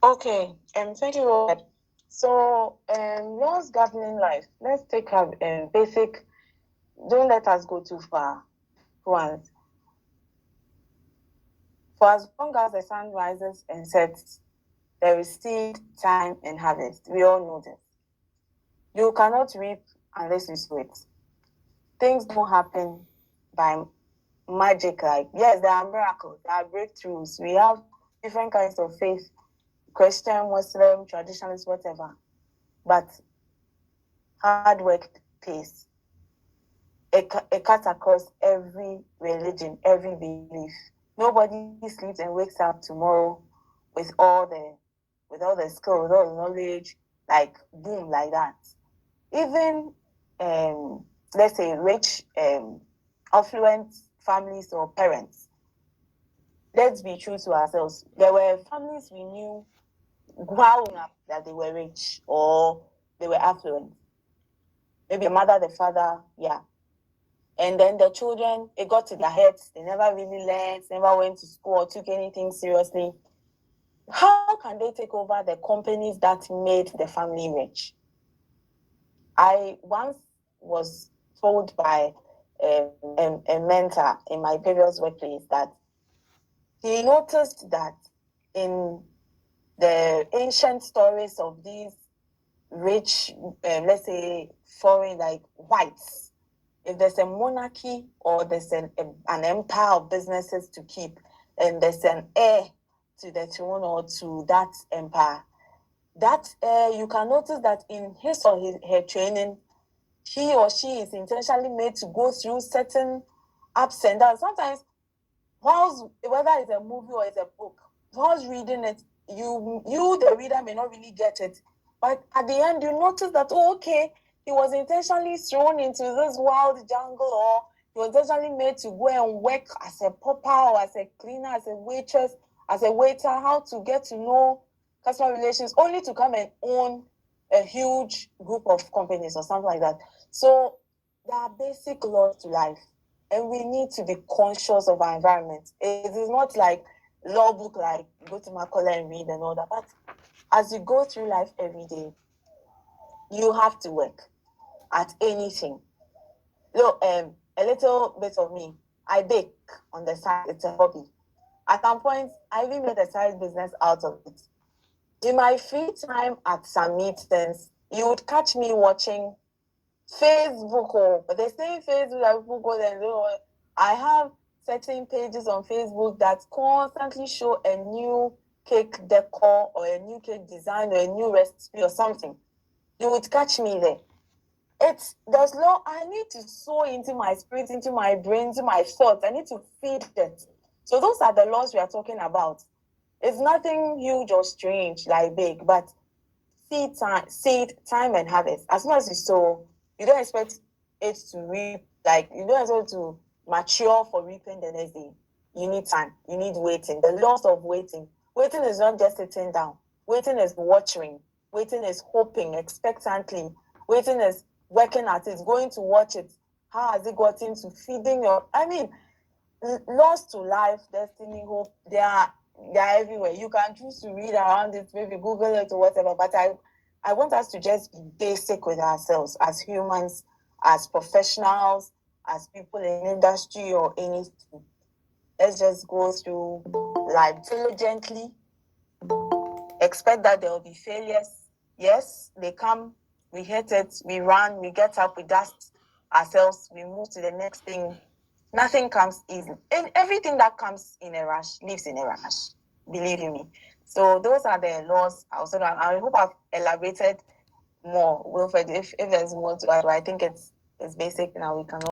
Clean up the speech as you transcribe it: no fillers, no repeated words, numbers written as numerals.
Okay, thank you, Robert. So, laws governing life. Let's take a basic. Don't let us go too far. Once, for as long as the sun rises and sets, there is seed, time, and harvest. We all know this. You cannot reap unless you sow it. Things don't happen by magic. Like, yes, there are miracles, there are breakthroughs. We have different kinds of faith: Christian, Muslim, traditionalist, whatever. But hard work pays. It cuts across every religion, every belief. Nobody sleeps and wakes up tomorrow with all the skill, with all the knowledge, like boom, like that. Even let's say rich, affluent families or parents. Let's be true to ourselves. There were families we knew growing up that they were rich or they were affluent. Maybe the mother, the father, yeah. And then the children, it got to their heads. They never really learned, never went to school or took anything seriously. How can they take over the companies that made the family rich? I once was told by a mentor in my previous workplace that he noticed that in the ancient stories of these rich, let's say foreign, like whites, if there's a monarchy or there's an empire of businesses to keep, and there's an heir to the throne or to that empire, that you can notice that in his or her training, he or she is intentionally made to go through certain ups and downs. Sometimes, whether it's a movie or it's a book, whilst reading it, you the reader may not really get it, but at the end you notice that, oh, okay, he was intentionally thrown into this wild jungle, or he was intentionally made to go and work as a pauper or as a cleaner, as a waitress, as a waiter, how to get to know customer relations, only to come and own a huge group of companies or something like that. So there are basic laws to life, and we need to be conscious of our environment. It is not like law book, like go to Macaulay and read and all that. But as you go through life every day, you have to work at anything. Look, a little bit of me. I bake on the side. It's a hobby. At some point, I even made a side business out of it. In my free time at some meetings, you would catch me watching Facebook, but they say Facebook that people go there and I have certain pages on Facebook that constantly show a new cake decor or a new cake design or a new recipe or something. You would catch me there. There's no, I need to sow into my spirit, into my brain, into my thoughts. I need to feed it. So those are the laws we are talking about. It's nothing huge or strange like big, but seed time and harvest. As soon as you sow, you don't expect it to reap, like you don't expect it to mature for reaping the next day. You need time, you need waiting. The loss of waiting. Waiting is not just sitting down. Waiting is watching. Waiting is hoping expectantly. Waiting is working at it, going to watch it. How has it got into feeding your, I mean, lost to life, destiny, hope, they are everywhere. You can choose to read around it, maybe Google it or whatever. But I want us to just be basic with ourselves as humans, as professionals, as people in industry or anything. Let's just go through life diligently. Expect that there will be failures. Yes, they come. We hit it. We run. We get up. We dust ourselves. We move to the next thing. Nothing comes easy. And everything that comes in a rush lives in a rush. Believe you me. So those are the laws. I hope I've elaborated more, Wilfred. If there's more to add, I think it's basic now. We can